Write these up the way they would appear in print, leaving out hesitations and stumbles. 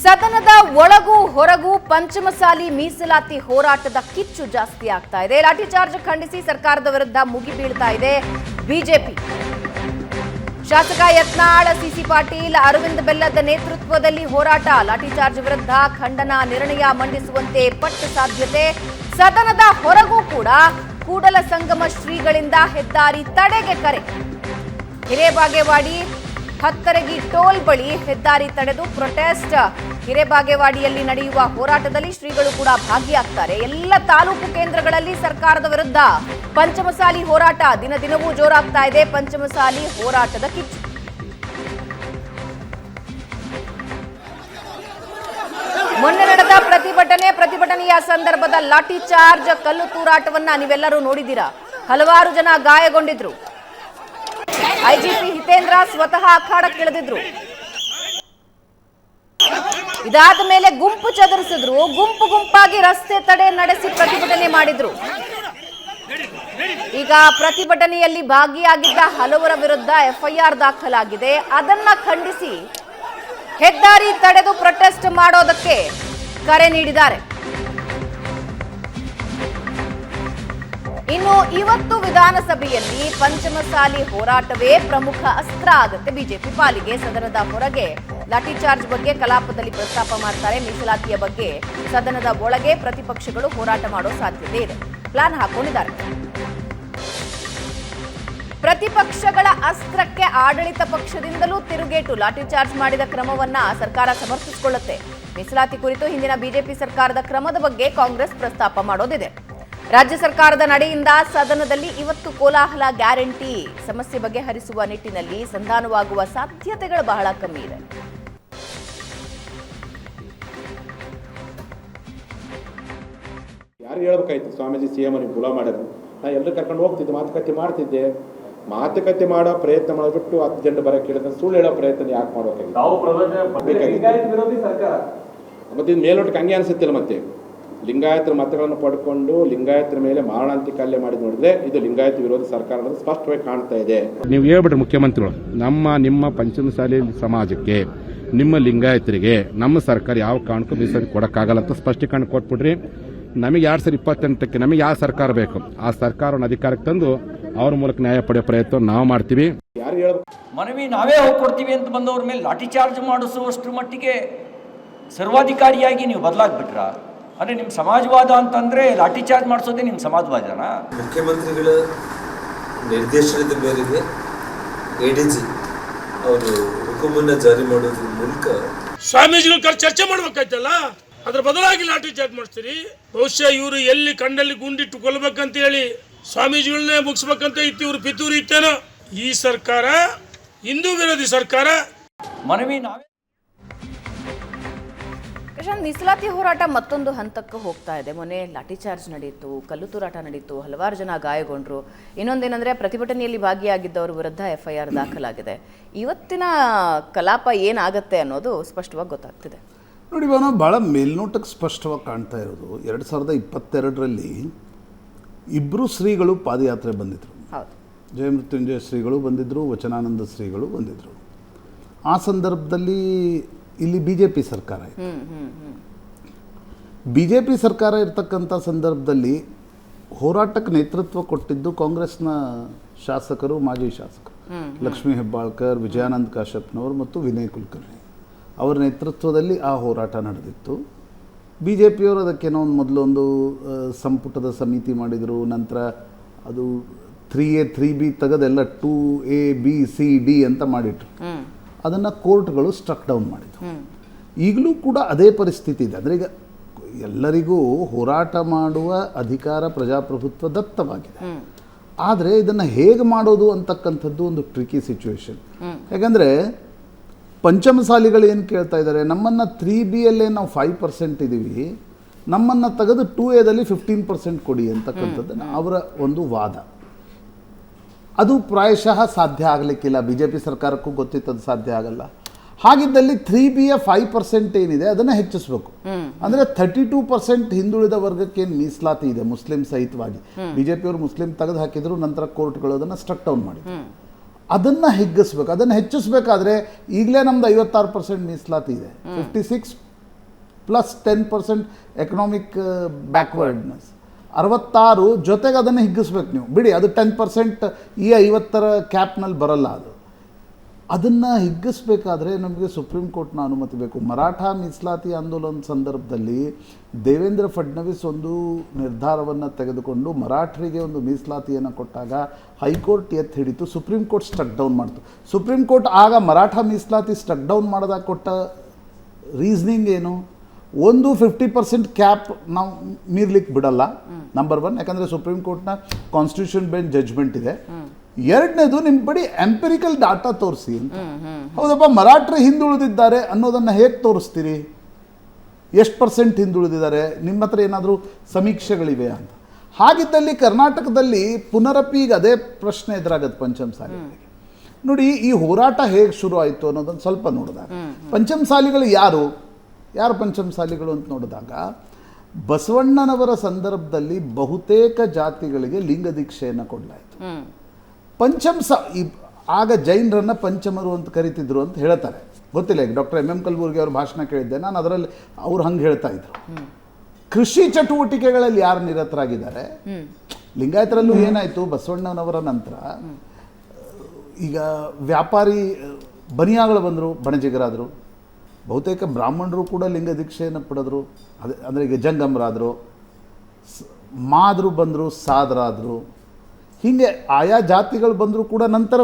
ಸದನದ ಒಳಗೂ ಹೊರಗೂ ಪಂಚಮಸಾಲಿ ಮೀಸಲಾತಿ ಹೋರಾಟದ ಕಿಚ್ಚು ಜಾಸ್ತಿ ಆಗ್ತಾ ಇದೆ. ಲಾಠಿ ಚಾರ್ಜ್ ಖಂಡಿಸಿ ಸರ್ಕಾರದ ವಿರುದ್ಧ ಮುಗಿ ಬೀಳ್ತಾ ಇದೆ ಬಿಜೆಪಿ. ಶಾಸಕ ಯತ್ನಾಳ್, ಸಿಸಿ ಪಾಟೀಲ್, ಅರವಿಂದ್ ಬೆಲ್ಲದ ನೇತೃತ್ವದಲ್ಲಿ ಹೋರಾಟ. ಲಾಠಿ ಚಾರ್ಜ್ ವಿರುದ್ಧ ಖಂಡನಾ ನಿರ್ಣಯ ಮಂಡಿಸುವಂತೆ ಪಟ್ಟು ಸಾಧ್ಯತೆ. ಸದನದ ಹೊರಗೂ ಕೂಡ ಕೂಡಲ ಸಂಗಮ ಶ್ರೀಗಳಿಂದ ಹೆದ್ದಾರಿ ತಡೆಗೆ ಕರೆ. ಹಿರೇಬಾಗೇವಾಡಿ ಹತ್ತರಗಿ ಟೋಲ್ ಬಳಿ ಹೆದ್ದಾರಿ ತಡೆದು ಪ್ರೊಟೆಸ್ಟ್. ಹಿರೇಬಾಗೇವಾಡಿಯಲ್ಲಿ ನಡೆಯುವ ಹೋರಾಟದಲ್ಲಿ ಶ್ರೀಗಳು ಕೂಡ ಭಾಗಿಯಾಗ್ತಾರೆ. ಎಲ್ಲ ತಾಲೂಕು ಕೇಂದ್ರಗಳಲ್ಲಿ ಸರ್ಕಾರದ ವಿರುದ್ಧ ಪಂಚಮಸಾಲಿ ಹೋರಾಟ ದಿನ ದಿನವೂ ಜೋರಾಗ್ತಾ ಇದೆ. ಪಂಚಮಸಾಲಿ ಹೋರಾಟದ ಕಿಚ್ಚು. ಮೊನ್ನೆ ನಡೆದ ಪ್ರತಿಭಟನೆಯ ಸಂದರ್ಭದ ಲಾಠಿ ಚಾರ್ಜ್, ಕಲ್ಲು ತೂರಾಟವನ್ನ ನೀವೆಲ್ಲರೂ ನೋಡಿದ್ದೀರಾ. ಹಲವಾರು ಜನ ಗಾಯಗೊಂಡಿದ್ರು. ಐಜಿಪಿ ಹಿತೇಂದ್ರ ಸ್ವತಃ ಅಖಾಡಕ್ಕಿಳಿದಿದ್ರು. ಇದಾದ ಮೇಲೆ ಗುಂಪು ಚದುರಿಸಿದ್ರು. ಗುಂಪಾಗಿ ರಸ್ತೆ ತಡೆ ನಡೆಸಿ ಪ್ರತಿಭಟನೆ ಮಾಡಿದ್ರು. ಈಗ ಪ್ರತಿಭಟನೆಯಲ್ಲಿ ಭಾಗಿಯಾಗಿದ್ದ ಹಲವರ ವಿರುದ್ಧ ಎಫ್ಐಆರ್ ದಾಖಲಾಗಿದೆ. ಅದನ್ನ ಖಂಡಿಸಿ ಹೆದ್ದಾರಿ ತಡೆದು ಪ್ರೊಟೆಸ್ಟ್ ಮಾಡೋದಕ್ಕೆ ಕರೆ ನೀಡಿದ್ದಾರೆ. ಇನ್ನು ಇವತ್ತು ವಿಧಾನಸಭೆಯಲ್ಲಿ ಪಂಚಮಸಾಲಿ ಹೋರಾಟವೇ ಪ್ರಮುಖ ಅಸ್ತ್ರ ಆಗುತ್ತೆ ಬಿಜೆಪಿ ಪಾಲಿಗೆ. ಸದನದ ಹೊರಗೆ ಲಾಠಿ ಚಾರ್ಜ್ ಬಗ್ಗೆ ಕಲಾಪದಲ್ಲಿ ಪ್ರಸ್ತಾಪ ಮಾಡ್ತಾರೆ. ಮೀಸಲಾತಿಯ ಬಗ್ಗೆ ಸದನದ ಒಳಗೆ ಪ್ರತಿಪಕ್ಷಗಳು ಹೋರಾಟ ಮಾಡೋ ಸಾಧ್ಯತೆ ಇದೆ. ಪ್ಲಾನ್ ಹಾಕೊಂಡಿದ್ದಾರೆ. ಪ್ರತಿಪಕ್ಷಗಳ ಅಸ್ತ್ರಕ್ಕೆ ಆಡಳಿತ ಪಕ್ಷದಿಂದಲೂ ತಿರುಗೇಟು. ಲಾಠಿ ಚಾರ್ಜ್ ಮಾಡಿದ ಕ್ರಮವನ್ನ ಸರ್ಕಾರ ಸಮರ್ಥಿಸಿಕೊಳ್ಳುತ್ತೆ. ಮೀಸಲಾತಿ ಕುರಿತು ಹಿಂದಿನ ಬಿಜೆಪಿ ಸರ್ಕಾರದ ಕ್ರಮದ ಬಗ್ಗೆ ಕಾಂಗ್ರೆಸ್ ಪ್ರಸ್ತಾಪ ಮಾಡೋದಿದೆ. ರಾಜ್ಯ ಸರ್ಕಾರದ ನಡೆಯಿಂದ ಸದನದಲ್ಲಿ ಇವತ್ತು ಕೋಲಾಹಲ. ಗ್ಯಾರಂಟಿ ಸಮಸ್ಯೆ ಬಗೆಹರಿಸುವ ನಿಟ್ಟಿನಲ್ಲಿ ಸಂಧಾನವಾಗುವ ಸಾಧ್ಯತೆಗಳು ಬಹಳ ಕಮ್ಮಿ ಇದೆ. ಯಾರು ಹೇಳ್ಬೇಕಾಯ್ತು? ಸ್ವಾಮೀಜಿ ಸಿಎಂ ಅವ್ರಿಗೆ ಗುಲಾಮ್ ಮಾಡಿದ್ರು. ನಾ ಎಲ್ಲರೂ ಕರ್ಕೊಂಡು ಹೋಗ್ತಿದ್ದೆ, ಮಾತುಕತೆ ಮಾಡೋ ಪ್ರಯತ್ನ ಮಾಡಿಬಿಟ್ಟು 10 ಜನ ಬರಕ್ಕೆ ಹೇಳಿದ್ರೆ ಸುಳ್ಳು ಹೇಳೋ ಪ್ರಯತ್ನ ಯಾಕೆ ಮತ್ತೆ ಮೇಲೋಟಕ್ಕೆ ಹಂಗೆ ಅನ್ಸುತ್ತಿಲ್ಲ. ಮತ್ತೆ ಲಿಂಗಾಯತರ ಮತಗಳನ್ನು ಪಡ್ಕೊಂಡು ಲಿಂಗಾಯತರ ಮೇಲೆ ಮಾರಣಾಂತಿಕ ಹಲ್ಲೆ ಮಾಡಿ ನೋಡಿದ್ರೆ ಇದು ಲಿಂಗಾಯತ ವಿರೋಧ ಸರ್ಕಾರ ಅನ್ನೋದು ಸ್ಪಷ್ಟವಾಗಿ ಕಾಣ್ತಾ ಇದೆ. ನೀವು ಹೇಳ್ಬಿಟ್ರೆ ಮುಖ್ಯಮಂತ್ರಿಗಳು ನಿಮ್ಮ ಪಂಚಮಸಾಲಿ ಸಮಾಜಕ್ಕೆ, ನಿಮ್ಮ ಲಿಂಗಾಯತರಿಗೆ ನಮ್ಮ ಸರ್ಕಾರ ಯಾವ ಕಾರಣಕ್ಕೂ ಮೀಸಲಾತಿ ಕೊಡಕ್ಕಾಗಲ್ಲ ಅಂತ ಸ್ಪಷ್ಟೀಕರಣ ಕೊಟ್ಬಿಡ್ರಿ. ನಮಗೆ 2028ಕ್ಕೆ ನಮಗೆ ಯಾವ ಸರ್ಕಾರ ಬೇಕು ಆ ಸರ್ಕಾರವನ್ನು ಅಧಿಕಾರಕ್ಕೆ ತಂದು ಅವ್ರ ಮೂಲಕ ನ್ಯಾಯ ಪಡೆಯೋ ಪ್ರಯತ್ನ ನಾವು ಮಾಡ್ತೀವಿ. ಯಾರು ಹೇಳ್ಬೇಕು? ಮನವಿ ನಾವೇ ಹೋಗ್ಕೊಡ್ತೀವಿ ಅಂತ ಬಂದವ್ರ ಮೇಲೆ ಲಾಠಿ ಚಾರ್ಜ್ ಮಾಡಿಸುವಷ್ಟು ಮಟ್ಟಿಗೆ ಸರ್ವಾಧಿಕಾರಿಯಾಗಿ ನೀವು ಬದಲಾಗ್ಬಿಟ್ರ? ಅಂದರೆ ನಿಮ್ಮ ಸಮಾಜವಾದ ಅಂತಂದರೆ ಲಾಠಿ ಚಾರ್ಜ್ ಮಾಡಿಸೋದೇ ನಿಮ್ಮ ಸಮಾಜವಾದನಾ? ಮುಖ್ಯಮಂತ್ರಿಗಳ ನಿರ್ದೇಶನದ ಮೇರೆಗೆ ಎಡಿಜಿ ಅವರು ಹುಕುಮನ್ನ ಜಾರಿ ಮಾಡೋದ್ರ ಮೂಲಕ ಸ್ವಾಮೀಜಿಗಳ ಚರ್ಚೆ ಮಾಡ್ಬೇಕಾಯ್ತಲ್ಲ, ಅದ್ರ ಬದಲಾಗಿ ಲಾಠಿ ಚಾರ್ಜ್ ಮಾಡ್ತೀರಿ. ಬಹುಶಃ ಇವರು ಎಲ್ಲಿ ಕಂಡಲ್ಲಿ ಗುಂಡಿಟ್ಟು ಕೊಲ್ಲಬೇಕಂತ ಹೇಳಿ ಸ್ವಾಮೀಜಿಗಳನ್ನೇ ಮುಗಿಸ್ಬೇಕಂತ ಇತ್ತು ಇವ್ರು ಪಿತೂರಿ ಇತ್ತೇನೋ. ಈ ಸರ್ಕಾರ ಹಿಂದೂ ವಿರೋಧಿ ಸರ್ಕಾರ. ಮನವಿ ನಾವೇ. ಪ್ರಶಾಂತ್, ಮೀಸಲಾತಿ ಹೋರಾಟ ಮತ್ತೊಂದು ಹಂತಕ್ಕೆ ಹೋಗ್ತಾ ಇದೆ. ಮೊನ್ನೆ ಲಾಠಿ ಚಾರ್ಜ್ ನಡೀತು, ಕಲ್ಲು ತೂರಾಟ ನಡೀತು, ಹಲವಾರು ಜನ ಗಾಯಗೊಂಡ್ರು. ಇನ್ನೊಂದೇನೆಂದ್ರೆ ಪ್ರತಿಭಟನೆಯಲ್ಲಿ ಭಾಗಿಯಾಗಿದ್ದವರ ವಿರುದ್ಧ ಎಫ್ಐಆರ್ ದಾಖಲಾಗಿದೆ. ಇವತ್ತಿನ ಕಲಾಪ ಏನಾಗತ್ತೆ ಅನ್ನೋದು ಸ್ಪಷ್ಟವಾಗಿ ಗೊತ್ತಾಗ್ತಿದೆ. ನೋಡಿ, ಭಾಳ ಮೇಲ್ನೋಟಕ್ಕೆ ಸ್ಪಷ್ಟವಾಗಿ ಕಾಣ್ತಾ ಇರೋದು 2022ರಲ್ಲಿ ಇಬ್ಬರು ಶ್ರೀಗಳು ಪಾದಯಾತ್ರೆ ಬಂದಿದ್ರು. ಜಯಮೃತ್ಯುಂಜಯ ಶ್ರೀಗಳು ಬಂದಿದ್ದರು, ವಚನಾನಂದ ಶ್ರೀಗಳು ಬಂದಿದ್ದರು. ಆ ಸಂದರ್ಭದಲ್ಲಿ ಇಲ್ಲಿ ಬಿಜೆಪಿ ಸರ್ಕಾರ ಇತ್ತು. ಬಿಜೆಪಿ ಸರ್ಕಾರ ಇರ್ತಕ್ಕಂಥ ಸಂದರ್ಭದಲ್ಲಿ ಹೋರಾಟಕ್ಕೆ ನೇತೃತ್ವ ಕೊಟ್ಟಿದ್ದು ಕಾಂಗ್ರೆಸ್ನ ಶಾಸಕರು, ಮಾಜಿ ಶಾಸಕರು ಲಕ್ಷ್ಮೀ ಹೆಬ್ಬಾಳ್ಕರ್, ವಿಜಯಾನಂದ ಕಾಶ್ಯಪ್ನವರು ಮತ್ತು ವಿನಯ್ ಕುಲಕರ್ಣಿ ಅವರ ನೇತೃತ್ವದಲ್ಲಿ ಆ ಹೋರಾಟ ನಡೆದಿತ್ತು. ಬಿ ಜೆ ಪಿಯವರು ಅದಕ್ಕೇನೋ ಮೊದಲೊಂದು ಸಂಪುಟದ ಸಮಿತಿ ಮಾಡಿದರು. ನಂತರ ಅದು 3A 3B ತೆಗೆದೆಲ್ಲ 2A B C D ಅಂತ ಮಾಡಿಟ್ರು. ಅದನ್ನು ಕೋರ್ಟ್ಗಳು ಸ್ಟ್ರಕ್ ಡೌನ್ ಮಾಡಿದ್ರು. ಈಗಲೂ ಕೂಡ ಅದೇ ಪರಿಸ್ಥಿತಿ ಇದೆ. ಅಂದರೆ ಈಗ ಎಲ್ಲರಿಗೂ ಹೋರಾಟ ಮಾಡುವ ಅಧಿಕಾರ ಪ್ರಜಾಪ್ರಭುತ್ವ ದತ್ತವಾಗಿದೆ. ಆದರೆ ಇದನ್ನು ಹೇಗೆ ಮಾಡೋದು ಅಂತಕ್ಕಂಥದ್ದು ಒಂದು ಟ್ರಿಕಿ ಸಿಚುವೇಶನ್. ಯಾಕಂದರೆ ಪಂಚಮಸಾಲಿಗಳು ಏನು ಕೇಳ್ತಾ ಇದ್ದಾರೆ, ನಮ್ಮನ್ನು 3Bಯಲ್ಲೇ ನಾವು 5% ಇದ್ದೀವಿ, ನಮ್ಮನ್ನು ತೆಗೆದು 2Aದಲ್ಲಿ 15% ಕೊಡಿ ಅಂತಕ್ಕಂಥದ್ದನ್ನು ಅವರ ಒಂದು ವಾದ. ಅದು ಪ್ರಾಯಶಃ ಸಾಧ್ಯ ಆಗಲಿಕ್ಕಿಲ್ಲ. ಬಿ ಜೆ ಪಿ ಸರ್ಕಾರಕ್ಕೂ ಗೊತ್ತಿತ್ತು ಅದು ಸಾಧ್ಯ ಆಗಲ್ಲ. ಹಾಗಿದ್ದಲ್ಲಿ 3Bಯ 5% ಏನಿದೆ ಅದನ್ನು ಹೆಚ್ಚಿಸಬೇಕು. ಅಂದರೆ 32% ಹಿಂದುಳಿದ ವರ್ಗಕ್ಕೆ ಏನು ಮೀಸಲಾತಿ ಇದೆ ಮುಸ್ಲಿಂ ಸಹಿತವಾಗಿ, ಬಿ ಜೆ ಪಿಯವರು ಮುಸ್ಲಿಂ ತೆಗೆದು ಹಾಕಿದ್ರು, ನಂತರ ಕೋರ್ಟ್ಗಳು ಅದನ್ನು ಸ್ಟ್ರಕ್ ಡೌನ್ ಮಾಡಿದ್ರು. ಅದನ್ನು ಹಿಗ್ಗಿಸ್ಬೇಕು. ಅದನ್ನು ಹೆಚ್ಚಿಸಬೇಕಾದ್ರೆ ಈಗಲೇ ನಮ್ದು 56% ಮೀಸಲಾತಿ ಇದೆ. 56 ಪ್ಲಸ್ 10% ಎಕನಾಮಿಕ್ ಬ್ಯಾಕ್ವರ್ಡ್ನೆಸ್ 66 ಜೊತೆಗೆ ಅದನ್ನು ಹಿಗ್ಗಿಸ್ಬೇಕು ನೀವು ಬಿಡಿ, ಅದು 10% ಈ 50ರ ಕ್ಯಾಪ್ನಲ್ಲಿ ಬರಲ್ಲ. ಅದನ್ನು ಹಿಗ್ಗಿಸ್ಬೇಕಾದ್ರೆ ನಮಗೆ ಸುಪ್ರೀಂ ಕೋರ್ಟ್ನ ಅನುಮತಿ ಬೇಕು. ಮರಾಠ ಮೀಸಲಾತಿ ಆಂದೋಲನ ಸಂದರ್ಭದಲ್ಲಿ ದೇವೇಂದ್ರ ಫಡ್ನವೀಸ್ ಒಂದು ನಿರ್ಧಾರವನ್ನು ತೆಗೆದುಕೊಂಡು ಮರಾಠರಿಗೆ ಒಂದು ಮೀಸಲಾತಿಯನ್ನು ಕೊಟ್ಟಾಗ ಹೈಕೋರ್ಟ್ ಎತ್ತಿ ಹಿಡಿತು, ಸುಪ್ರೀಂ ಕೋರ್ಟ್ ಸ್ಟ್ರಕ್ ಡೌನ್ ಮಾಡ್ತು. ಸುಪ್ರೀಂ ಕೋರ್ಟ್ ಆಗ ಮರಾಠ ಮೀಸಲಾತಿ ಸ್ಟ್ರಕ್ ಡೌನ್ ಮಾಡಿದಾಗ ಕೊಟ್ಟ ರೀಸನಿಂಗ್ ಏನು? ಒಂದು 50% ಕ್ಯಾಪ್ ನಾವು ಮೀರ್ಲಿಕ್ಕೆ ಬಿಡಲ್ಲ, ನಂಬರ್ 1, ಯಾಕಂದರೆ ಸುಪ್ರೀಂ ಕೋರ್ಟ್ನ ಕಾನ್ಸ್ಟಿಟ್ಯೂಷನ್ ಬೆಂಚ್ ಜಡ್ಜ್ಮೆಂಟ್ ಇದೆ. ಎರಡನೇದು, ನಿಮ್ಮ ಬಳಿ ಎಂಪಿರಿಕಲ್ ಡಾಟಾ ತೋರಿಸಿ ಅಂತ. ಹೌದಪ್ಪ, ಮರಾಠರು ಹಿಂದುಳಿದಿದ್ದಾರೆ ಅನ್ನೋದನ್ನು ಹೇಗೆ ತೋರಿಸ್ತೀರಿ? ಎಷ್ಟು % ಹಿಂದುಳಿದಿದ್ದಾರೆ? ನಿಮ್ಮ ಹತ್ರ ಏನಾದರೂ ಸಮೀಕ್ಷೆಗಳಿವೆ ಅಂತ. ಹಾಗಿದ್ದಲ್ಲಿ ಕರ್ನಾಟಕದಲ್ಲಿ ಪುನರಪಿ ಈಗ ಅದೇ ಪ್ರಶ್ನೆ ಎದುರಾಗತ್ತೆ ಪಂಚಮಸಾಲಿಗಳಿಗೆ. ನೋಡಿ, ಈ ಹೋರಾಟ ಹೇಗೆ ಶುರು ಆಯಿತು ಅನ್ನೋದನ್ನು ಸ್ವಲ್ಪ ನೋಡಿದಾಗ, ಪಂಚಮಸಾಲಿಗಳು ಯಾರು ಪಂಚಮಸಾಲಿಗಳು ಅಂತ ನೋಡಿದಾಗ, ಬಸವಣ್ಣನವರ ಸಂದರ್ಭದಲ್ಲಿ ಬಹುತೇಕ ಜಾತಿಗಳಿಗೆ ಲಿಂಗ ದೀಕ್ಷೆಯನ್ನು ಕೊಡಲಾಯಿತು. ಆಗ ಜೈನರನ್ನ ಪಂಚಮರು ಅಂತ ಕರಿತಿದ್ರು ಅಂತ ಹೇಳ್ತಾರೆ, ಗೊತ್ತಿಲ್ಲ. ಈಗ ಡಾಕ್ಟರ್ ಎಂ ಕಲಬುರ್ಗಿ ಅವ್ರ ಭಾಷಣ ಕೇಳಿದ್ದೆ ನಾನು, ಅದರಲ್ಲಿ ಅವ್ರು ಹಂಗೆ ಹೇಳ್ತಾ ಇದ್ರು. ಕೃಷಿ ಚಟುವಟಿಕೆಗಳಲ್ಲಿ ಯಾರು ನಿರತರಾಗಿದ್ದಾರೆ, ಲಿಂಗಾಯತರಲ್ಲೂ ಏನಾಯಿತು, ಬಸವಣ್ಣನವರ ನಂತರ ಈಗ ವ್ಯಾಪಾರಿ ಬನಿಯಾಗಳು ಬಂದರು, ಬಣಜಿಗರಾದರು. ಬಹುತೇಕ ಬ್ರಾಹ್ಮಣರು ಕೂಡ ಲಿಂಗ ದೀಕ್ಷೆಯನ್ನು ಪಡೆದ್ರು. ಅಂದರೆ ಈಗ ಜಂಗಮರಾದರು, ಮಾದರು ಬಂದರು, ಸಾದರಾದರು. ಹೀಗೆ ಆಯಾ ಜಾತಿಗಳು ಬಂದರೂ ಕೂಡ ನಂತರ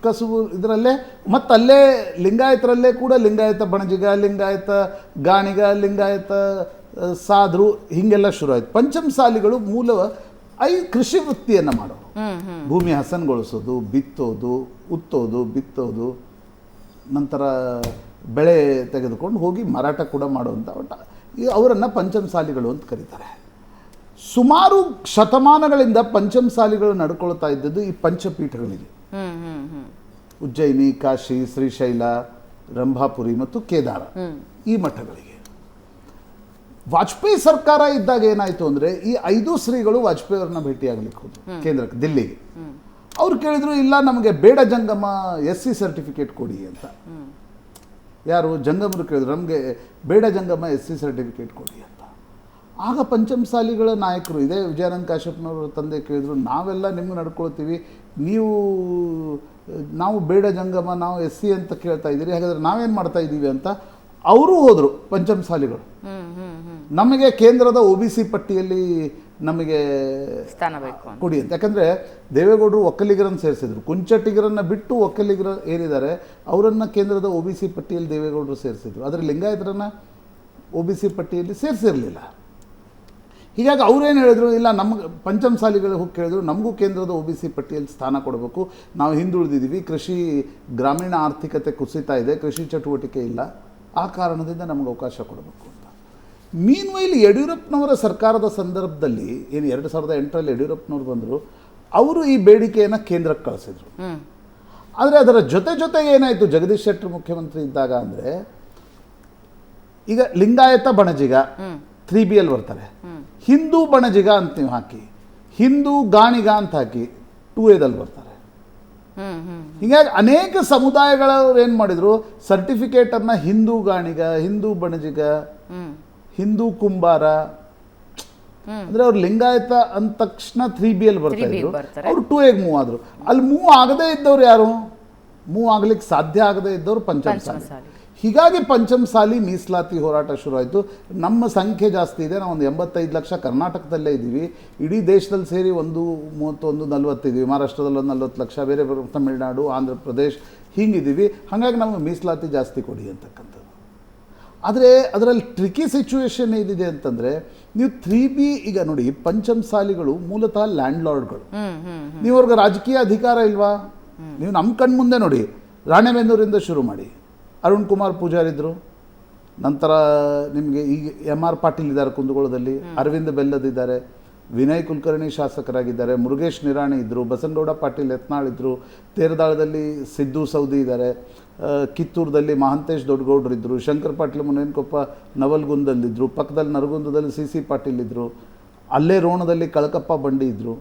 ಕಸುಬು ಇದರಲ್ಲೇ ಮತ್ತು ಅಲ್ಲೇ ಲಿಂಗಾಯತರಲ್ಲೇ ಕೂಡ ಲಿಂಗಾಯತ ಬಣಜಿಗ, ಲಿಂಗಾಯತ ಗಾಣಿಗ, ಲಿಂಗಾಯತ ಸಾದ್ರು, ಹೀಗೆಲ್ಲ ಶುರು ಆಯಿತು. ಪಂಚಮಸಾಲಿಗಳು ಮೂಲ ಕೃಷಿ ವೃತ್ತಿಯನ್ನು ಮಾಡೋರು. ಭೂಮಿ ಹಸನ್ಗೊಳಿಸೋದು, ಬಿತ್ತೋದು, ಉತ್ತೋದು, ಬಿತ್ತೋದು, ನಂತರ ಬೆಳೆ ತೆಗೆದುಕೊಂಡು ಹೋಗಿ ಮಾರಾಟ ಕೂಡ ಮಾಡುವಂಥ ಅವರನ್ನು ಪಂಚಮಸಾಲಿಗಳು ಅಂತ ಕರೀತಾರೆ. ಸುಮಾರು ಶತಮಾನಗಳಿಂದ ಪಂಚಮಸಾಲಿಗಳು ನಡ್ಕೊಳ್ತಾ ಇದ್ದದ್ದು ಈ ಪಂಚಪೀಠಗಳಿಗೆ, ಉಜ್ಜಯಿನಿ, ಕಾಶಿ, ಶ್ರೀಶೈಲ, ರಂಭಾಪುರಿ ಮತ್ತು ಕೇದಾರ, ಈ ಮಠಗಳಿಗೆ. ವಾಜಪೇಯಿ ಸರ್ಕಾರ ಇದ್ದಾಗ ಏನಾಯಿತು ಅಂದರೆ, ಈ 5 ಶ್ರೀಗಳು ವಾಜಪೇಯಿ ಅವ್ರನ್ನ ಭೇಟಿಯಾಗಲಿಕ್ಕೆ ಹೋದ್ರು ಕೇಂದ್ರಕ್ಕೆ, ದಿಲ್ಲಿಗೆ. ಅವ್ರು ಕೇಳಿದ್ರು, ಇಲ್ಲ ನಮಗೆ ಬೇಡ ಜಂಗಮ SC ಸರ್ಟಿಫಿಕೇಟ್ ಕೊಡಿ ಅಂತ. ಯಾರು? ಜಂಗಮರು ಕೇಳಿದ್ರು, ನಮಗೆ ಬೇಡ ಜಂಗಮ SC ಸರ್ಟಿಫಿಕೇಟ್ ಕೊಡಿ ಅಂತ. ಆಗ ಪಂಚಮಸಾಲಿಗಳ ನಾಯಕರು, ಇದೇ ವಿಜಯಾನಂದ ಕಾಶ್ಯಪ್ನವ್ರ ತಂದೆ ಕೇಳಿದ್ರು, ನಾವೆಲ್ಲ ನಿಮ್ಗೆ ನಡ್ಕೊಳ್ತೀವಿ, ನಾವು ಬೇಡ ಜಂಗಮ, ನಾವು SC ಅಂತ ಕೇಳ್ತಾ ಇದ್ದೀರಿ, ಹಾಗಾದರೆ ನಾವೇನು ಮಾಡ್ತಾ ಇದ್ದೀವಿ ಅಂತ ಅವರು ಹೋದರು ಪಂಚಮಸಾಲಿಗಳು. ನಮಗೆ ಕೇಂದ್ರದ OBC ಪಟ್ಟಿಯಲ್ಲಿ ನಮಗೆ ಸ್ಥಾನ ಬೇಕು ಕೊಡಿ ಅಂತ. ಯಾಕಂದರೆ ದೇವೇಗೌಡರು ಒಕ್ಕಲಿಗರನ್ನು ಸೇರಿಸಿದ್ರು, ಕುಂಚಟಿಗರನ್ನು ಬಿಟ್ಟು ಒಕ್ಕಲಿಗರ ಏನಿದ್ದಾರೆ ಅವರನ್ನು ಕೇಂದ್ರದ OBC ಪಟ್ಟಿಯಲ್ಲಿ ದೇವೇಗೌಡರು ಸೇರಿಸಿದ್ರು. ಆದರೆ ಲಿಂಗಾಯತರನ್ನು OBC ಪಟ್ಟಿಯಲ್ಲಿ ಸೇರಿಸಿರಲಿಲ್ಲ. ಹೀಗಾಗಿ ಅವ್ರೇನು ಹೇಳಿದ್ರು, ಇಲ್ಲ ನಮ್ಗೆ ಪಂಚಮಸಾಲಿಗಳು ಹೋಗಿ ಕೇಳಿದ್ರು, ನಮಗೂ ಕೇಂದ್ರದ OBC ಪಟ್ಟಿಯಲ್ಲಿ ಸ್ಥಾನ ಕೊಡಬೇಕು, ನಾವು ಹಿಂದುಳಿದಿದ್ದೀವಿ, ಕೃಷಿ ಗ್ರಾಮೀಣ ಆರ್ಥಿಕತೆ ಕುಸಿತಾ ಇದೆ, ಕೃಷಿ ಚಟುವಟಿಕೆ ಇಲ್ಲ, ಆ ಕಾರಣದಿಂದ ನಮಗೆ ಅವಕಾಶ ಕೊಡಬೇಕು ಅಂತ. ಮೀನ್ವೈಲ್ ಯಡಿಯೂರಪ್ಪನವರ ಸರ್ಕಾರದ ಸಂದರ್ಭದಲ್ಲಿ ಏನು 2008ರಲ್ಲಿ ಯಡಿಯೂರಪ್ಪನವ್ರು ಬಂದರು, ಅವರು ಈ ಬೇಡಿಕೆಯನ್ನು ಕೇಂದ್ರಕ್ಕೆ ಕಳಿಸಿದ್ರು. ಆದರೆ ಅದರ ಜೊತೆಗೆ ಏನಾಯಿತು, ಜಗದೀಶ್ ಶೆಟ್ಟರ್ ಮುಖ್ಯಮಂತ್ರಿ ಇದ್ದಾಗ ಅಂದರೆ, ಈಗ ಲಿಂಗಾಯತ ಬಣಜಿಗ 3BL ಬರ್ತಾರೆ, ಹಿಂದೂ ಬಣಜಿಗ ಅಂತ ನೀವು ಹಾಕಿ, ಹಿಂದೂ ಗಾಣಿಗ ಅಂತ ಹಾಕಿ 2Aದಲ್ಲಿ ಬರ್ತಾರೆ. ಹೀಗಾಗಿ ಅನೇಕ ಸಮುದಾಯಗಳವ್ರು ಏನು ಮಾಡಿದ್ರು, ಸರ್ಟಿಫಿಕೇಟನ್ನು ಹಿಂದೂ ಗಾಣಿಗ, ಹಿಂದೂ ಬಣಜಿಗ, ಹಿಂದೂ ಕುಂಬಾರ, ಅಂದರೆ ಅವ್ರು ಲಿಂಗಾಯತ ಅಂದ ತಕ್ಷಣ 3BL ಬರ್ತಾ ಇದ್ರು, ಅವರು 2Aಗೆ ಮೂವ್ ಆದರು. ಅಲ್ಲಿ ಮೂವ್ ಆಗದೇ ಇದ್ದವ್ರು ಯಾರು? ಮೂವ್ ಆಗ್ಲಿಕ್ಕೆ ಸಾಧ್ಯ ಆಗದೇ ಇದ್ದವ್ರು ಪಂಚಮಸಾಲಿ. ಹೀಗಾಗಿ ಪಂಚಮಸಾಲಿ ಮೀಸಲಾತಿ ಹೋರಾಟ ಶುರುವಾಯಿತು. ನಮ್ಮ ಸಂಖ್ಯೆ ಜಾಸ್ತಿ ಇದೆ, ನಾವು ಒಂದು 85 ಲಕ್ಷ ಕರ್ನಾಟಕದಲ್ಲೇ ಇದ್ದೀವಿ, ಇಡೀ ದೇಶದಲ್ಲಿ ಸೇರಿ 31-40 ಇದ್ದೀವಿ, ಮಹಾರಾಷ್ಟ್ರದಲ್ಲಿ ಒಂದು 40 ಲಕ್ಷ, ಬೇರೆ ತಮಿಳುನಾಡು, ಆಂಧ್ರ ಪ್ರದೇಶ್ ಹೀಗಿದ್ದೀವಿ. ಹಾಗಾಗಿ ನಮಗೆ ಮೀಸಲಾತಿ ಜಾಸ್ತಿ ಕೊಡಿ ಅಂತಕ್ಕಂಥದ್ದು. ಆದರೆ ಅದರಲ್ಲಿ ಟ್ರಿಕಿ ಸಿಚುವೇಶನ್ ಏನಿದೆ ಅಂತಂದರೆ, ನೀವು 3B ಈಗ ನೋಡಿ, ಪಂಚಮಸಾಲಿಗಳು ಮೂಲತಃ ಲ್ಯಾಂಡ್ ಲಾರ್ಡ್ಗಳು. ನೀವು ಅವ್ರಿಗೆ ರಾಜಕೀಯ ಅಧಿಕಾರ ಇಲ್ವಾ? ನೀವು ನಮ್ಮ ಕಣ್ಮುಂದೆ ನೋಡಿ, ರಾಣೆಬೆನ್ನೂರಿಂದ ಶುರು ಮಾಡಿ, ಅರುಣ್ ಕುಮಾರ್ ಪೂಜಾರ್ ಇದ್ದರು, ನಂತರ ನಿಮಗೆ ಈಗ MR ಪಾಟೀಲ್ ಇದ್ದಾರೆ ಕುಂದಗೋಳದಲ್ಲಿ, ಅರವಿಂದ ಬೆಲ್ಲದ್ ಇದ್ದಾರೆ, ವಿನಯ್ ಕುಲಕರ್ಣಿ ಶಾಸಕರಾಗಿದ್ದಾರೆ, ಮುರುಗೇಶ್ ನಿರಾಣಿ ಇದ್ದರು, ಬಸನಗೌಡ ಪಾಟೀಲ್ ಯತ್ನಾಳ್ ಇದ್ದರು, ತೇರದಾಳದಲ್ಲಿ ಸಿದ್ದು ಸೌದಿ ಇದ್ದಾರೆ, ಕಿತ್ತೂರದಲ್ಲಿ ಮಹಾಂತೇಶ್ ದೊಡ್ಡಗೌಡರು ಇದ್ದರು, ಶಂಕರ್ ಪಾಟೀಲ್ ಮುನೇನಕೊಪ್ಪ ನವಲ್ಗುಂದಲ್ಲಿದ್ದರು, ಪಕ್ಕದಲ್ಲಿ ನರಗುಂದದಲ್ಲಿ CC ಪಾಟೀಲ್ ಇದ್ದರು, ಅಲ್ಲೇ ರೋಣದಲ್ಲಿ ಕಳಕಪ್ಪ ಬಂಡಿ ಇದ್ದರು.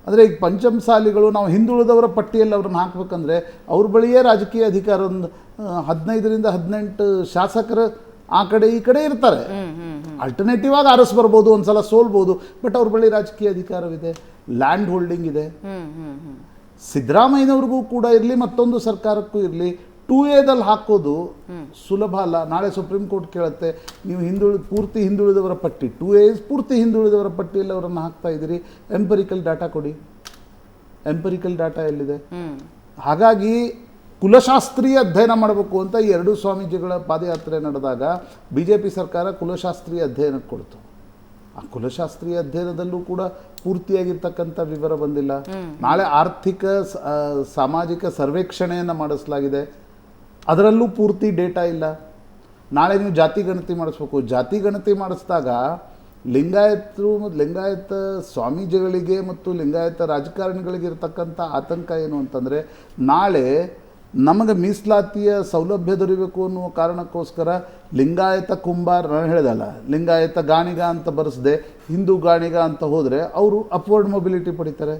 ಅಂದರೆ ಈಗ ಪಂಚಮಸಾಲಿಗಳು ನಾವು ಹಿಂದುಳಿದವರ ಪಟ್ಟಿಯಲ್ಲಿ ಅವ್ರನ್ನ ಹಾಕಬೇಕಂದ್ರೆ ಅವ್ರ ಬಳಿಯೇ ರಾಜಕೀಯ ಅಧಿಕಾರ ಒಂದು 15ರಿಂದ 18 ಶಾಸಕರ ಆ ಕಡೆ ಈ ಕಡೆ ಇರ್ತಾರೆ. ಅಲ್ಟರ್ನೇಟಿವ್ ಆಗಿ ಆರಿಸ್ ಬರ್ಬೋದು, ಒಂದ್ಸಲ ಸೋಲ್ಬೋದು, ಬಟ್ ಅವ್ರ ಬಳಿ ರಾಜಕೀಯ ಅಧಿಕಾರವಿದೆ, ಲ್ಯಾಂಡ್ ಹೋಲ್ಡಿಂಗ್ ಇದೆ. ಸಿದ್ದರಾಮಯ್ಯನವ್ರಿಗೂ ಕೂಡ ಇರಲಿ, ಮತ್ತೊಂದು ಸರ್ಕಾರಕ್ಕೂ ಇರಲಿ, 2Aದಲ್ಲಿ ಹಾಕೋದು ಸುಲಭ ಅಲ್ಲ. ನಾಳೆ ಸುಪ್ರೀಂ ಕೋರ್ಟ್ ಕೇಳುತ್ತೆ, ನೀವು ಪೂರ್ತಿ ಹಿಂದುಳಿದವರ ಪಟ್ಟಿ, 2A ಪೂರ್ತಿ ಹಿಂದುಳಿದವರ ಪಟ್ಟಿಯಲ್ಲಿ ಅವರನ್ನು ಹಾಕ್ತಾ ಇದ್ದೀರಿ, ಎಂಪರಿಕಲ್ ಡಾಟಾ ಕೊಡಿ. ಎಂಪರಿಕಲ್ ಡಾಟಾ ಎಲ್ಲಿದೆ? ಹಾಗಾಗಿ ಕುಲಶಾಸ್ತ್ರೀಯ ಅಧ್ಯಯನ ಮಾಡಬೇಕು ಅಂತ ಈ ಎರಡೂ ಸ್ವಾಮೀಜಿಗಳ ಪಾದಯಾತ್ರೆ ನಡೆದಾಗ BJP ಸರ್ಕಾರ ಕುಲಶಾಸ್ತ್ರೀಯ ಅಧ್ಯಯನಕ್ಕೆ ಕೊಡ್ತು. ಆ ಕುಲಶಾಸ್ತ್ರೀಯ ಅಧ್ಯಯನದಲ್ಲೂ ಕೂಡ ಪೂರ್ತಿಯಾಗಿರ್ತಕ್ಕಂಥ ವಿವರ ಬಂದಿಲ್ಲ. ನಾಳೆ ಆರ್ಥಿಕ ಸಾಮಾಜಿಕ ಸರ್ವೇಕ್ಷಣೆಯನ್ನು ಮಾಡಿಸಲಾಗಿದೆ, ಅದರಲ್ಲೂ ಪೂರ್ತಿ ಡೇಟಾ ಇಲ್ಲ. ನಾಳೆ ನೀವು ಜಾತಿ ಗಣತಿ ಮಾಡಿಸ್ಬೇಕು. ಜಾತಿ ಗಣತಿ ಮಾಡಿಸಿದಾಗ ಲಿಂಗಾಯತ ಸ್ವಾಮೀಜಿಗಳಿಗೆ ಮತ್ತು ಲಿಂಗಾಯತ ರಾಜಕಾರಣಿಗಳಿಗೆ ಇರತಕ್ಕಂಥ ಆತಂಕ ಏನು ಅಂತಂದರೆ, ನಾಳೆ ನಮಗೆ ಮೀಸಲಾತಿಯ ಸೌಲಭ್ಯ ದೊರೆಯಬೇಕು ಅನ್ನುವ ಕಾರಣಕ್ಕೋಸ್ಕರ ಲಿಂಗಾಯತ ಕುಂಬಾರ, ನಾನು ಹೇಳಿದಲ್ಲ, ಲಿಂಗಾಯತ ಗಾಣಿಗ ಅಂತ ಬರೆಸದೆ ಹಿಂದೂ ಗಾಣಿಗ ಅಂತ ಹೋದರೆ ಅವರು ಅಪ್ವರ್ಡ್ ಮೊಬಿಲಿಟಿ ಪಡಿತಾರೆ.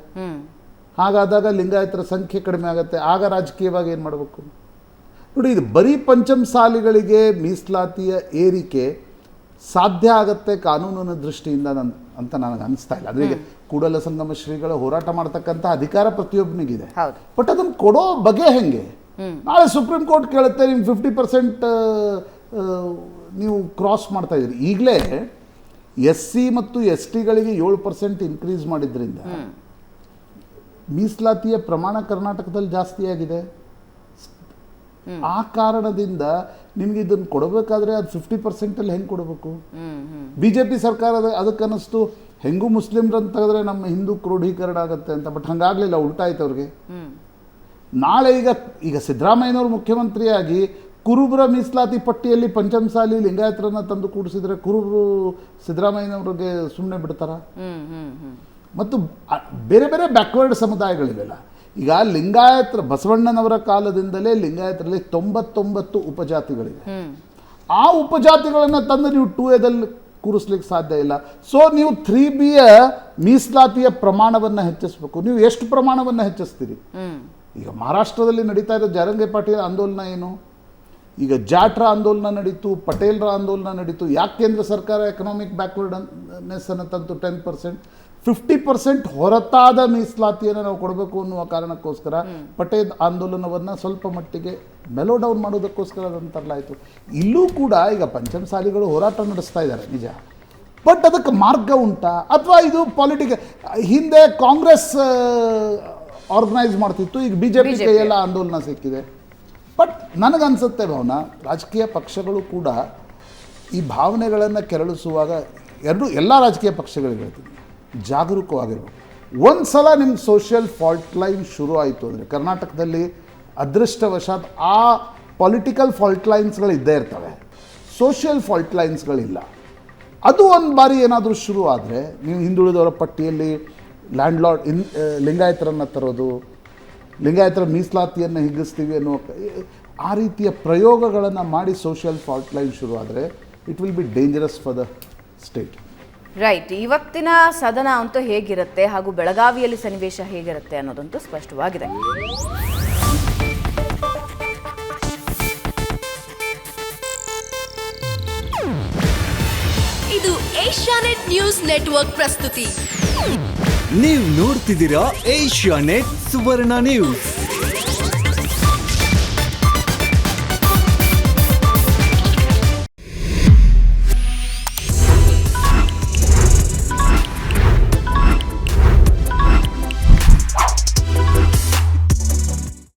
ಹಾಗಾದಾಗ ಲಿಂಗಾಯತರ ಸಂಖ್ಯೆ ಕಡಿಮೆ ಆಗುತ್ತೆ. ಆಗ ರಾಜಕೀಯವಾಗಿ ಏನು ಮಾಡಬೇಕು ನೋಡಿ. ಇದು ಬರೀ ಪಂಚಮಸಾಲಿಗಳಿಗೆ ಮೀಸಲಾತಿಯ ಏರಿಕೆ ಸಾಧ್ಯ ಆಗತ್ತೆ ಕಾನೂನಿನ ದೃಷ್ಟಿಯಿಂದ ಅಂತ ನನಗೆ ಅನಿಸ್ತಾ ಇಲ್ಲ. ಅದಕ್ಕೆ ಕೂಡಲ ಸಂಗಮ ಶ್ರೀಗಳ ಹೋರಾಟ ಮಾಡ್ತಕ್ಕಂಥ ಅಧಿಕಾರ ಪ್ರತಿಯೊಬ್ಬನಿಗಿದೆ, ಬಟ್ ಅದನ್ನು ಕೊಡೋ ಬಗೆ ಹೆಂಗೆ? ನಾಳೆ ಸುಪ್ರೀಂ ಕೋರ್ಟ್ ಕೇಳುತ್ತೆ, ನೀವು 50% ನೀವು ಕ್ರಾಸ್ ಮಾಡ್ತಾ ಇದ್ದೀರಿ. ಈಗಲೇ SC ಮತ್ತು STಗಳಿಗೆ 7% ಇನ್ಕ್ರೀಸ್ ಮಾಡಿದ್ರಿಂದ ಮೀಸಲಾತಿಯ ಪ್ರಮಾಣ ಕರ್ನಾಟಕದಲ್ಲಿ ಜಾಸ್ತಿ ಆಗಿದೆ. ಆ ಕಾರಣದಿಂದ ನಿಮ್ಗೆ ಇದನ್ನು ಕೊಡಬೇಕಾದ್ರೆ ಅದು 50%ಅಲ್ಲಿ ಹೆಂಗೆ ಕೊಡಬೇಕು? BJP ಸರ್ಕಾರ ಅದಕ್ಕನ್ನಿಸ್ತು, ಹೆಂಗೂ ಮುಸ್ಲಿಮ್ರನ್ನು ತೆಗೆದ್ರೆ ನಮ್ಮ ಹಿಂದೂ ಕ್ರೋಢೀಕರಣ ಆಗುತ್ತೆ ಅಂತ. ಬಟ್ ಹಂಗಾಗಲಿಲ್ಲ, ಉಲ್ಟಾಯ್ತು ಅವ್ರಿಗೆ. ನಾಳೆ ಈಗ ಸಿದ್ದರಾಮಯ್ಯನವರು ಮುಖ್ಯಮಂತ್ರಿಯಾಗಿ ಕುರುಬರ ಮೀಸಲಾತಿ ಪಟ್ಟಿಯಲ್ಲಿ ಪಂಚಮಸಾಲಿ ಲಿಂಗಾಯತರನ್ನ ತಂದು ಕೂಡಿಸಿದ್ರೆ ಕುರುಬರು ಸಿದ್ದರಾಮಯ್ಯನವ್ರಿಗೆ ಸುಮ್ಮನೆ ಬಿಡ್ತಾರ? ಮತ್ತು ಬೇರೆ ಬೇರೆ ಬ್ಯಾಕ್ವರ್ಡ್ ಸಮುದಾಯಗಳಿವೆಲ್ಲ. ಈಗ ಲಿಂಗಾಯತರ ಬಸವಣ್ಣನವರ ಕಾಲದಿಂದಲೇ ಲಿಂಗಾಯತರಲ್ಲಿ 99 ಉಪಜಾತಿಗಳಿವೆ. ಆ ಉಪಜಾತಿಗಳನ್ನು ತಂದು ನೀವು 2Aದಲ್ಲಿ ಕೂರಿಸ್ಲಿಕ್ಕೆ ಸಾಧ್ಯ ಇಲ್ಲ. ಸೊ ನೀವು 3Bಯ ಮೀಸಲಾತಿಯ ಪ್ರಮಾಣವನ್ನು ಹೆಚ್ಚಿಸಬೇಕು. ನೀವು ಎಷ್ಟು ಪ್ರಮಾಣವನ್ನು ಹೆಚ್ಚಿಸ್ತೀರಿ? ಈಗ ಮಹಾರಾಷ್ಟ್ರದಲ್ಲಿ ನಡೀತಾ ಇರೋ ಜರಂಗೆ ಪಾಟೀಲ್ ಆಂದೋಲನ ಏನು? ಈಗ ಜಾಟ್ರ ಆಂದೋಲನ ನಡೀತು, ಪಟೇಲ್ರ ಆಂದೋಲನ ನಡೀತು. ಯಾಕೆ ಕೇಂದ್ರ ಸರ್ಕಾರ ಎಕನಾಮಿಕ್ ಬ್ಯಾಕ್ವರ್ಡ್ನೆಸ್ ಅನ್ನು ತಂತು 10%? 50% ಹೊರತಾದ ಮೀಸಲಾತಿಯನ್ನು ನಾವು ಕೊಡಬೇಕು ಅನ್ನುವ ಕಾರಣಕ್ಕೋಸ್ಕರ ಪಟೇಲ್ ಆಂದೋಲನವನ್ನು ಸ್ವಲ್ಪ ಮಟ್ಟಿಗೆ ಮೆಲೋ ಡೌನ್ ಮಾಡೋದಕ್ಕೋಸ್ಕರ ಅದನ್ನು ತರಲಾಯಿತು. ಇಲ್ಲೂ ಕೂಡ ಈಗ ಪಂಚಮಸಾಲಿಗಳು ಹೋರಾಟ ನಡೆಸ್ತಾ ಇದ್ದಾರೆ ನಿಜ, ಬಟ್ ಅದಕ್ಕೆ ಮಾರ್ಗ ಉಂಟಾ? ಅಥವಾ ಇದು ಹಿಂದೆ ಕಾಂಗ್ರೆಸ್ ಆರ್ಗನೈಸ್ ಮಾಡ್ತಿತ್ತು, ಈಗ BJP ಕೈಯೆಲ್ಲ ಆಂದೋಲನ ಸಿಕ್ಕಿದೆ. ಬಟ್ ನನಗನ್ಸುತ್ತೆ ಭಾವನಾ, ರಾಜಕೀಯ ಪಕ್ಷಗಳು ಕೂಡ ಈ ಭಾವನೆಗಳನ್ನು ಕೆರಳಿಸುವಾಗ ಎಲ್ಲ ರಾಜಕೀಯ ಪಕ್ಷಗಳಿಗೆ ಹೇಳ್ತೀನಿ, ಜಾಗರೂಕವಾಗಿರ್ಬೇಕು. ಒಂದು ಸಲ ನಿಮ್ಮ ಸೋಷಿಯಲ್ ಫಾಲ್ಟ್ ಲೈನ್ ಶುರು ಆಯಿತು ಅಂದರೆ, ಕರ್ನಾಟಕದಲ್ಲಿ ಅದೃಷ್ಟವಶಾತ್ ಆ ಪೊಲಿಟಿಕಲ್ ಫಾಲ್ಟ್ ಲೈನ್ಸ್ಗಳು ಇದ್ದೇ ಇರ್ತವೆ, ಸೋಷಿಯಲ್ ಫಾಲ್ಟ್ ಲೈನ್ಸ್ಗಳಿಲ್ಲ. ಅದು ಒಂದು ಬಾರಿ ಏನಾದರೂ ಶುರು ಆದರೆ, ನೀವು ಹಿಂದುಳಿದವರ ಪಟ್ಟಿಯಲ್ಲಿ ಲಿಂಗಾಯತರನ್ನು ತರೋದು, ಲಿಂಗಾಯತರ ಮೀಸಲಾತಿಯನ್ನು ಹಿಗ್ಗಿಸ್ತೀವಿ ಅನ್ನೋ ಆ ರೀತಿಯ ಪ್ರಯೋಗಗಳನ್ನು ಮಾಡಿ ಸೋಷಿಯಲ್ ಫಾಲ್ಟ್ ಲೈನ್ ಶುರು ಆದರೆ it will be dangerous for the state. Right. ಇವತ್ತಿನ ಸದನ ಅಂತೂ ಹೇಗಿರುತ್ತೆ ಹಾಗೂ ಬೆಳಗಾವಿಯಲ್ಲಿ ಸನ್ನಿವೇಶ ಹೇಗಿರುತ್ತೆ ಅನ್ನೋದಂತೂ ಸ್ಪಷ್ಟವಾಗಿದೆ. ಇದು ಏಷ್ಯಾನೆಟ್ ನ್ಯೂಸ್ ನೆಟ್ವರ್ಕ್ ಪ್ರಸ್ತುತಿ. ನೀವು ನೋಡ್ತಿದ್ದೀರಾ ಏಷ್ಯಾನೆಟ್ ಸುವರ್ಣ ನ್ಯೂಸ್.